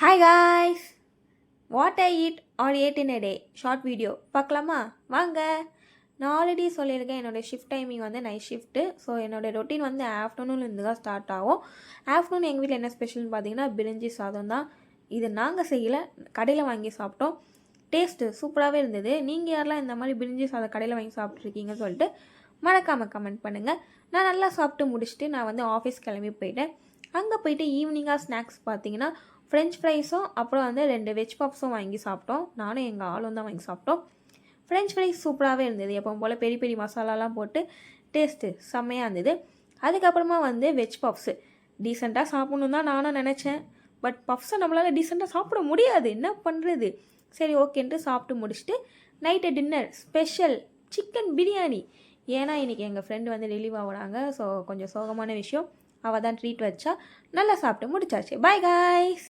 Hi guys, what I eat or ate in a day short video பார்க்கலாமா? வாங்க. நான் already சொல்லியிருக்கேன், என்னோடய ஷிஃப்ட் டைமிங் வந்து நைட் ஷிஃப்ட்டு. ஸோ என்னோடய ரொட்டீன் வந்து ஆஃப்டர்நூன்லேருந்து தான் ஸ்டார்ட் ஆகும். ஆஃப்டர்நூன் எங்கள் வீட்டில் என்ன ஸ்பெஷல்னு பார்த்தீங்கன்னா பிரிஞ்சி சாதம் தான். இது நாங்கள் செய்யலை, கடையில் வாங்கி சாப்பிட்டோம். டேஸ்ட்டு சூப்பராகவே இருந்தது. நீங்கள் யாரெல்லாம் இந்த மாதிரி பிரிஞ்சி சாதம் கடையில் வாங்கி சாப்பிட்ருக்கீங்கன்னு சொல்லிட்டு மறக்காமல் கமெண்ட் பண்ணுங்கள். நான் நல்லா சாப்பிட்டு முடிச்சுட்டு நான் வந்து ஆஃபீஸ் கிளம்பி போயிட்டேன். அங்கே போயிட்டு ஈவினிங்காக ஸ்நாக்ஸ் பார்த்தீங்கன்னா ஃப்ரெஞ்ச் ஃப்ரைஸும் அப்புறம் வந்து 2 வெஜ் பப்ஸும் வாங்கி சாப்பிட்டோம். நானும் எங்கள் ஆளும் தான் வாங்கி சாப்பிட்டோம். ஃப்ரெஞ்ச் ஃப்ரைஸ் சூப்பராகவே இருந்தது. எப்பவும் போல் பெரிய பெரிய மசாலாலாம் போட்டு டேஸ்ட்டு செம்மையாக இருந்தது. அதுக்கப்புறமா வந்து வெஜ் பப்ஸு டீசெண்டாக சாப்பிட்ணும் தான் நானும் நினச்சேன். பட் பப்ஸை நம்மளால் டீசெண்டாக சாப்பிட முடியாது, என்ன பண்ணுறது? சரி ஓகேன்ட்டு சாப்பிட்டு முடிச்சுட்டு night dinner special chicken biryani. ஏன்னா இன்றைக்கி எங்கள் ஃப்ரெண்டு வந்து ரிலீவ் ஆகுறாங்க. ஸோ கொஞ்சம் சோகமான விஷயம். அவள் தான் ட்ரீட் வச்சா. நல்லா சாப்பிட்டு முடிச்சாச்சு. Bye guys.